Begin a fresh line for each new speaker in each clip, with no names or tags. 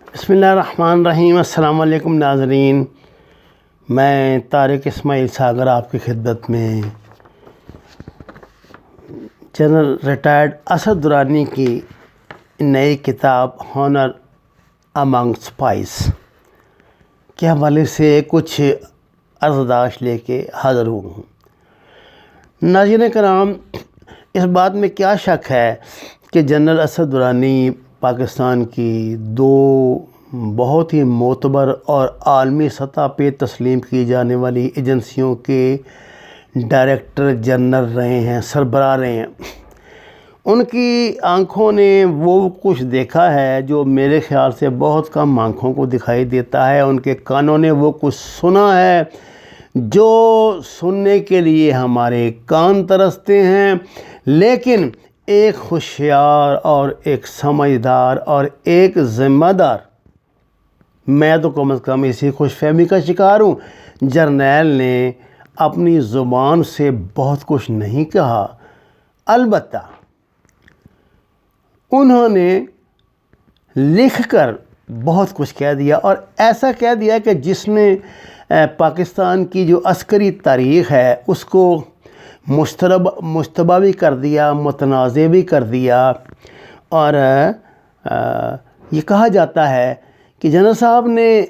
بسم اللہ الرحمن الرحیم۔ السلام علیکم ناظرین، میں طارق اسماعیل ساگر آپ کی خدمت میں جنرل ریٹائرڈ اسد درانی کی نئی کتاب ہانر امنگ اسپائس کے حوالے سے کچھ عرضداشت لے کے حاضر ہوں۔ ناظرین کرام، اس بات میں کیا شک ہے کہ جنرل اسد درانی پاکستان کی دو بہت ہی معتبر اور عالمی سطح پہ تسلیم کی جانے والی ایجنسیوں کے ڈائریکٹر جنرل رہے ہیں، سربراہ رہے ہیں۔ ان کی آنکھوں نے وہ کچھ دیکھا ہے جو میرے خیال سے بہت کم آنکھوں کو دکھائی دیتا ہے۔ ان کے کانوں نے وہ کچھ سنا ہے جو سننے کے لیے ہمارے کان ترستے ہیں، لیکن ایک ہوشیار اور ایک سمجھدار اور ایک ذمہ دار، میں تو کم از کم اسی خوش فہمی کا شکار ہوں، جرنیل نے اپنی زبان سے بہت کچھ نہیں کہا، البتہ انہوں نے لکھ کر بہت کچھ کہہ دیا، اور ایسا کہہ دیا کہ جس نے پاکستان کی جو عسکری تاریخ ہے اس کو مشتبہ بھی کر دیا، متنازع بھی کر دیا۔ اور یہ کہا جاتا ہے کہ جنرل صاحب نے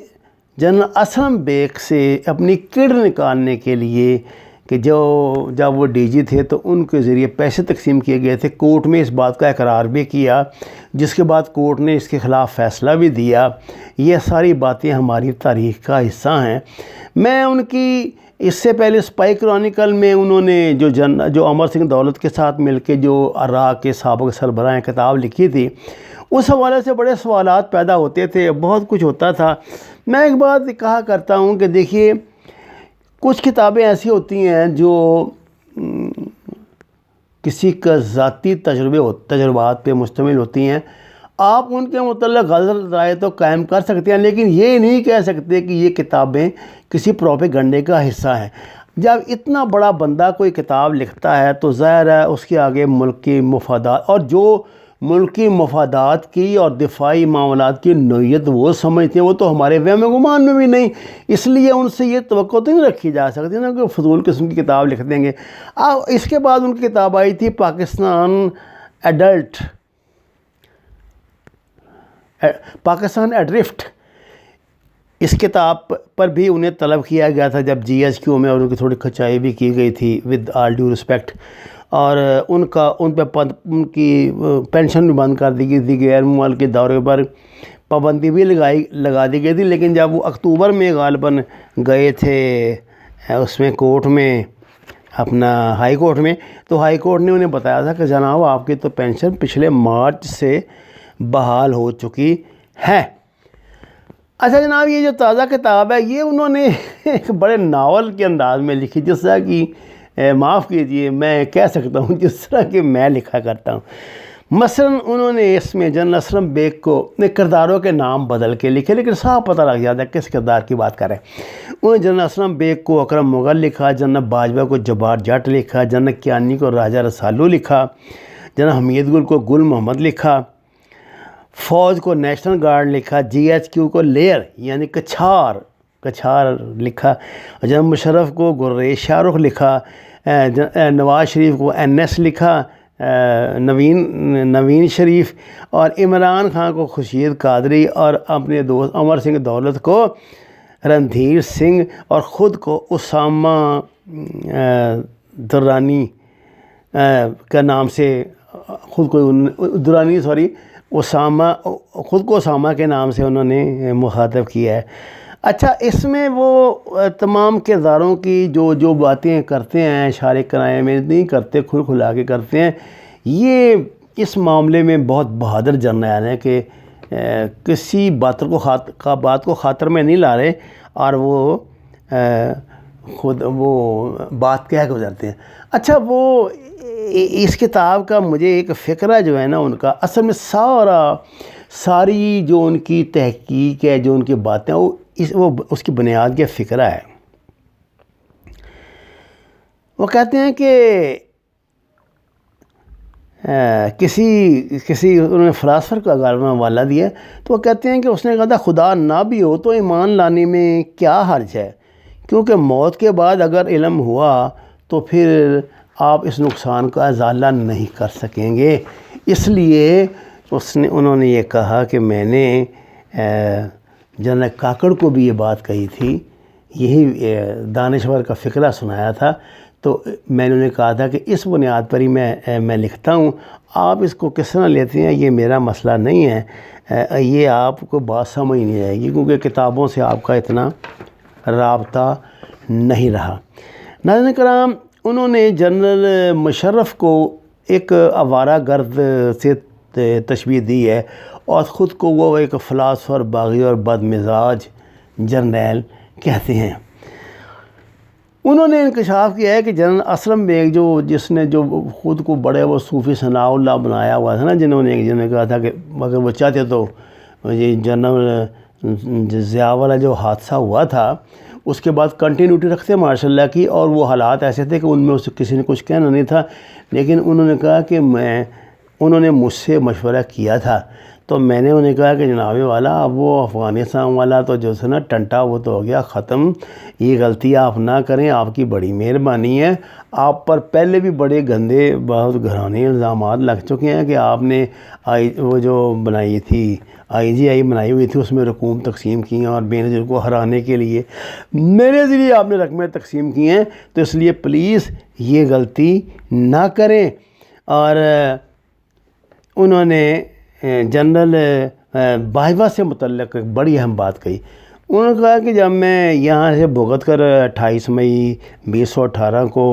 جنرل اسلم بیگ سے اپنی کڑ نکالنے کے لیے کہ جب وہ ڈی جی تھے تو ان کے ذریعے پیسے تقسیم کیے گئے تھے، کورٹ میں اس بات کا اقرار بھی کیا، جس کے بعد کورٹ نے اس کے خلاف فیصلہ بھی دیا۔ یہ ساری باتیں ہماری تاریخ کا حصہ ہیں۔ میں ان کی اس سے پہلے اسپائی کرونیکل میں انہوں نے جو امر سنگھ دولت کے ساتھ مل کے جو عراق کے سابق سربراہ کتاب لکھی تھی، اس حوالے سے بڑے سوالات پیدا ہوتے تھے، بہت کچھ ہوتا تھا۔ میں ایک بات کہا کرتا ہوں کہ دیکھیے، کچھ کتابیں ایسی ہوتی ہیں جو کسی کا ذاتی تجربات پہ مشتمل ہوتی ہیں، آپ ان کے متعلق غلط رائے تو قائم کر سکتے ہیں، لیکن یہ نہیں کہہ سکتے کہ یہ کتابیں کسی پروپیگنڈے کا حصہ ہیں۔ جب اتنا بڑا بندہ کوئی کتاب لکھتا ہے تو ظاہر ہے اس کے آگے ملکی مفادات، اور جو ملکی مفادات کی اور دفاعی معاملات کی نوعیت وہ سمجھتے ہیں، وہ تو ہمارے وہم گمان میں بھی نہیں، اس لیے ان سے یہ توقع تو نہیں رکھی جا سکتی نا کہ فضول قسم کی کتاب لکھ دیں گے۔ اس کے بعد ان کی کتاب آئی تھی پاکستان ایڈرفٹ۔ اس کتاب پر بھی انہیں طلب کیا گیا تھا جب جی ایچ کیو میں، اور ان کی تھوڑی کھچائی بھی کی گئی تھی ود آل ڈیو رسپیکٹ، اور ان کی پینشن بھی بند کر دی گئی تھی، غیر ملکی دورے پر پابندی بھی لگا دی گئی تھی۔ لیکن جب وہ اکتوبر میں غالباً گئے تھے اس میں کورٹ میں، اپنا ہائی کورٹ میں، تو ہائی کورٹ نے انہیں بتایا تھا کہ جناب آپ کی تو پینشن پچھلے مارچ سے بحال ہو چکی ہے۔ اچھا جناب، یہ جو تازہ کتاب ہے یہ انہوں نے ایک بڑے ناول کے انداز میں لکھی، جس طرح کی معاف کیجئے میں کہہ سکتا ہوں جس طرح کہ میں لکھا کرتا ہوں۔ مثلاً انہوں نے اس میں جنرل اسلم بیگ کو کرداروں کے نام بدل کے لکھے، لیکن صاف پتہ لگ جاتا ہے کس کردار کی بات کر رہے ہیں۔ انہوں نے جنرل اسلم بیگ کو اکرم مغل لکھا، جنرل باجوہ کو جبار جٹ لکھا، جنرل کیانی کو راجہ رسالو لکھا، جنرل حمید گل کو گل محمد لکھا، فوج کو نیشنل گارڈ لکھا، جی ایچ کیو کو لیئر یعنی کچھار لکھا، جنرل مشرف کو گریز شاہ رخ لکھا، نواز شریف کو این ایس لکھا، نوین شریف، اور عمران خان کو خورشید قادری، اور اپنے دوست امر سنگھ دولت کو رندھیر سنگھ، اور خود کو اسامہ درانی کا نام سے خود کو اسامہ کے نام سے انہوں نے مخاطب کیا ہے۔ اچھا، اس میں وہ تمام کرداروں کی جو باتیں کرتے ہیں اشارے کنائے میں نہیں کرتے، کھلا کے کرتے ہیں، یہ اس معاملے میں بہت بہادر جرنیل ہیں کہ کسی بات کو خاطر میں نہیں لا رہے، اور وہ خود وہ بات کہہ گزرتے ہیں۔ اچھا، وہ اس کتاب کا مجھے ایک فقرہ جو ہے نا ان کا، اصل میں ساری جو ان کی تحقیق ہے، جو ان کی باتیں، وہ اس کی بنیاد کے فقرہ ہے۔ وہ کہتے ہیں کہ کسی انہوں نے فلاسفر کا غالباً حوالہ دیا، تو وہ کہتے ہیں کہ اس نے کہا تھا خدا نہ بھی ہو تو ایمان لانے میں کیا حرج ہے، کیونکہ موت کے بعد اگر علم ہوا تو پھر آپ اس نقصان کا ازالہ نہیں کر سکیں گے۔ اس لیے انہوں نے یہ کہا کہ میں نے جنرل کاکڑ کو بھی یہ بات کہی تھی، یہی دانشور کا فقرہ سنایا تھا، تو میں نے انہیں کہا تھا کہ اس بنیاد پر ہی میں لکھتا ہوں، آپ اس کو کس طرح لیتے ہیں یہ میرا مسئلہ نہیں ہے، یہ آپ کو بات سمجھ نہیں آئے گی کیونکہ کتابوں سے آپ کا اتنا رابطہ نہیں رہا۔ ناظرین کرام، انہوں نے جنرل مشرف کو ایک آوارہ گرد سے تشبیہ دی ہے اور خود کو وہ ایک فلاسفر، باغی اور بد مزاج جرنیل کہتے ہیں۔ انہوں نے انکشاف کیا ہے کہ جنرل اسلم بیگ جس نے خود کو بڑے وہ صوفی ثناء اللہ بنایا ہوا تھا نا، جنہوں نے کہا تھا کہ اگر وہ چاہتے تو یہ جنرل ضیاء والا جو حادثہ ہوا تھا اس کے بعد کنٹینیوٹی رکھتے ماشاء اللہ کی، اور وہ حالات ایسے تھے کہ ان میں کسی نے کچھ کہنا نہیں تھا، لیکن انہوں نے کہا کہ انہوں نے مجھ سے مشورہ کیا تھا، تو میں نے انہیں کہا کہ جناب والا اب وہ افغانستان والا تو جو ہے نا ٹنٹا وہ تو ہو گیا ختم، یہ غلطی آپ نہ کریں، آپ کی بڑی مہربانی ہے، آپ پر پہلے بھی بڑے گندے بہت گھرانے الزامات لگ چکے ہیں کہ آپ نے وہ جو بنائی تھی IGI بنائی ہوئی تھی، اس میں رقوم تقسیم کی ہیں اور بے نظیر کو ہرانے کے لیے میرے ذریعے آپ نے رقمیں تقسیم کی ہیں، تو اس لیے پلیز یہ غلطی نہ کریں۔ اور انہوں نے جنرل باجوہ سے متعلق ایک بڑی اہم بات کہی۔ انہوں نے کہا کہ جب میں یہاں سے بھگت کر 28 مئی 2018 کو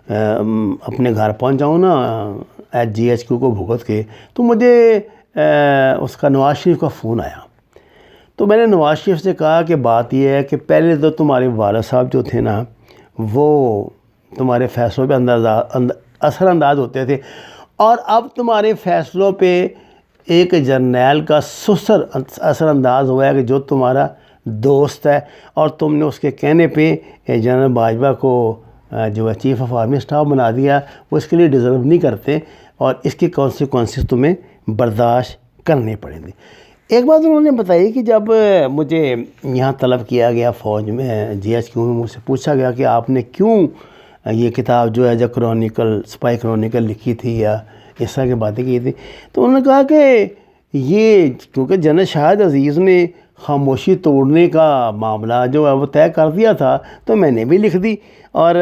اپنے گھر پہنچ جاؤں نا GHQ کو بھگت کے، تو مجھے اس کا نواز شریف کا فون آیا، تو میں نے نواز شریف سے کہا کہ بات یہ ہے کہ پہلے تو تمہارے والد صاحب جو تھے نا وہ تمہارے فیصلوں پہ اثر انداز ہوتے تھے، اور اب تمہارے فیصلوں پہ ایک جرنیل کا سسر اثر انداز ہوا ہے کہ جو تمہارا دوست ہے، اور تم نے اس کے کہنے پہ جنرل باجوہ کو جو ہے چیف آف آرمی اسٹاف بنا دیا، وہ اس کے لیے ڈیزرو نہیں کرتے اور اس کی کانسیکوینسز تمہیں برداشت کرنے پڑیں گے۔ ایک بات انہوں نے بتائی کہ جب مجھے یہاں طلب کیا گیا فوج میں GHQ میں، مجھ سے پوچھا گیا کہ آپ نے کیوں یہ کتاب جو ہے جو کرونیکل اسپائی کرونیکل لکھی تھی یا اس طرح کی باتیں کی تھی، تو انہوں نے کہا کہ یہ کیونکہ جنرل شاہد عزیز نے خاموشی توڑنے کا معاملہ جو ہے وہ طے کر دیا تھا تو میں نے بھی لکھ دی، اور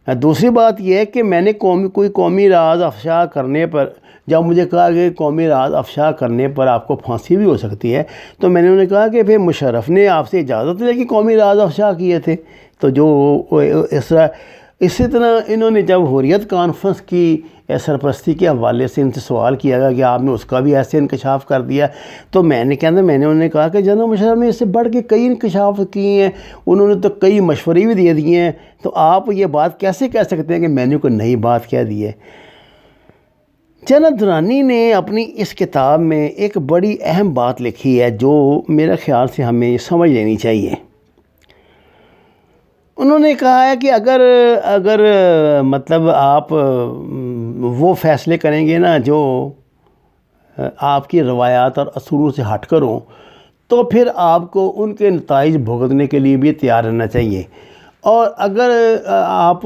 دوسری بات یہ ہے کہ میں نے کوئی قومی راز افشا کرنے پر، جب مجھے کہا کہ قومی راز افشا کرنے پر آپ کو پھانسی بھی ہو سکتی ہے، تو میں نے انہیں کہا کہ پھر مشرف نے آپ سے اجازت لے کہ قومی راز افشا کیے تھے، تو جو اسی طرح انہوں نے جب حریت کانفرنس کی سرپرستی کے حوالے سے ان سے سوال کیا گیا کہ آپ نے اس کا بھی ایسے انکشاف کر دیا، تو میں نے انہوں نے کہا کہ جنرل مشرف نے اس سے بڑھ کے کئی انکشاف کیے ہیں، انہوں نے تو کئی مشورے بھی دے دیے ہیں، تو آپ یہ بات کیسے کہہ سکتے ہیں کہ میں نے کوئی نئی بات کہہ دی ہے۔ جنرل درانی نے اپنی اس کتاب میں ایک بڑی اہم بات لکھی ہے جو میرے خیال سے ہمیں سمجھ لینی چاہیے۔ انہوں نے کہا ہے کہ اگر مطلب آپ وہ فیصلے کریں گے نا جو آپ کی روایات اور اصولوں سے ہٹ کر ہوں، تو پھر آپ کو ان کے نتائج بھگتنے کے لیے بھی تیار رہنا چاہیے، اور اگر آپ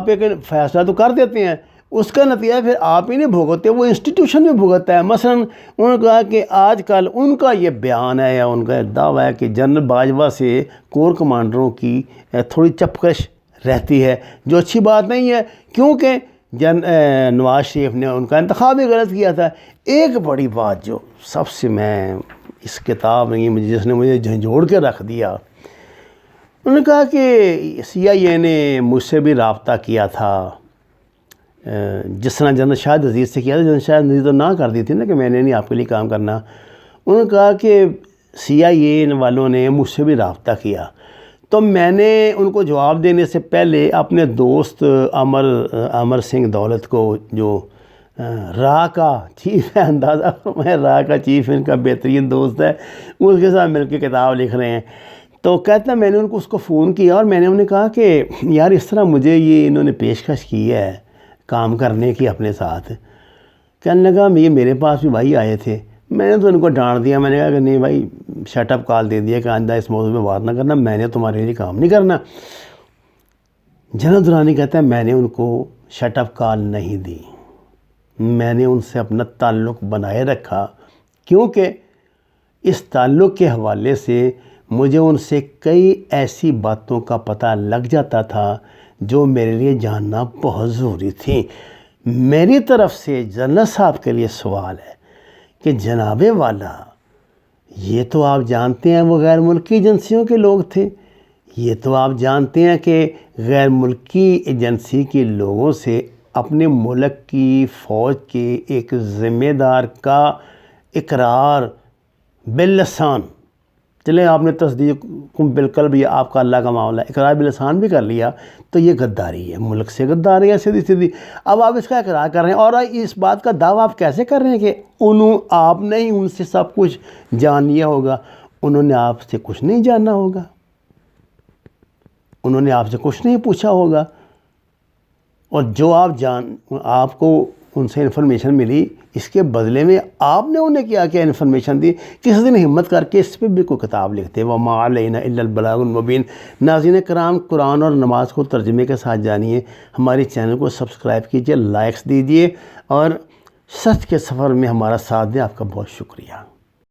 ایک فیصلہ تو کر دیتے ہیں، اس کا نتیجہ پھر آپ ہی نہیں بھگتتے، وہ انسٹیٹیوشن میں بھگتتا ہے۔ مثلا انہوں نے کہا کہ آج کل ان کا یہ بیان ہے یا ان کا دعویٰ ہے کہ جنرل باجوہ سے کور کمانڈروں کی تھوڑی چپکش رہتی ہے، جو اچھی بات نہیں ہے، کیونکہ نواز شریف نے ان کا انتخاب ہی غلط کیا تھا۔ ایک بڑی بات جو سب سے میں اس کتاب میں جس نے مجھے جھنجھوڑ کے رکھ دیا، انہوں نے کہا کہ CIA نے مجھ سے بھی رابطہ کیا تھا، جس طرح جنرل شاہد عزیز سے کیا تھا۔ جنرل شاہد عزیز تو نہ کر دی تھی نا کہ میں نے نہیں آپ کے لیے کام کرنا۔ انہوں نے کہا کہ CIA والوں نے مجھ سے بھی رابطہ کیا، تو میں نے ان کو جواب دینے سے پہلے اپنے دوست امر سنگھ دولت کو، جو راہ کا چیف ہے، اندازہ میں راہ کا چیف ان کا بہترین دوست ہے، اس کے ساتھ مل کے کتاب لکھ رہے ہیں، تو کہتا ہے میں نے اس کو فون کیا اور میں نے انہیں کہا کہ یار اس طرح مجھے یہ انہوں نے پیشکش کی ہے کام کرنے کی اپنے ساتھ، کہنے لگا یہ میرے پاس بھی بھائی آئے تھے، میں نے تو ان کو ڈانٹ دیا، میں نے کہا کہ نہیں بھائی شٹ اپ کال دے دیا کہ آئندہ اس موضوع میں بات نہ کرنا، میں نے تمہارے لیے کام نہیں کرنا۔ جنرل درانی کہتا ہے میں نے ان کو شٹ اپ کال نہیں دی، میں نے ان سے اپنا تعلق بنائے رکھا، کیونکہ اس تعلق کے حوالے سے مجھے ان سے کئی ایسی باتوں کا پتہ لگ جاتا تھا جو میرے لیے جاننا بہت ضروری تھی۔ میری طرف سے جنرل صاحب کے لیے سوال ہے کہ جناب والا یہ تو آپ جانتے ہیں وہ غیر ملکی ایجنسیوں کے لوگ تھے، یہ تو آپ جانتے ہیں کہ غیر ملکی ایجنسی کے لوگوں سے اپنے ملک کی فوج کے ایک ذمہ دار کا اقرار باللسان، چلیں آپ نے تصدیق بالکل بھی آپ کا اللہ کا معاملہ ہے، اقرار باللسان بھی کر لیا تو یہ غداری ہے، ملک سے غداری ہے سیدھی سیدھی۔ اب آپ اس کا اقرار کر رہے ہیں اور اس بات کا دعویٰ آپ کیسے کر رہے ہیں کہ آپ نے ہی ان سے سب کچھ جان لیا ہوگا؟ انہوں نے آپ سے کچھ نہیں جانا ہوگا، انہوں نے آپ سے کچھ نہیں پوچھا ہوگا، اور جو آپ کو ان سے انفارمیشن ملی اس کے بدلے میں آپ نے انہیں کیا کیا انفارمیشن دی؟ کسی دن ہمت کر کے اس پہ بھی کوئی کتاب لکھتے وَمَا عَلَيْنَا إِلَّا الْبَلَاغُ الْمُبِينُ۔ ناظرین کرام، قرآن اور نماز کو ترجمے کے ساتھ جانیے، ہمارے چینل کو سبسکرائب کیجئے، لائکس دیجئے اور سچ کے سفر میں ہمارا ساتھ دیں۔ آپ کا بہت شکریہ۔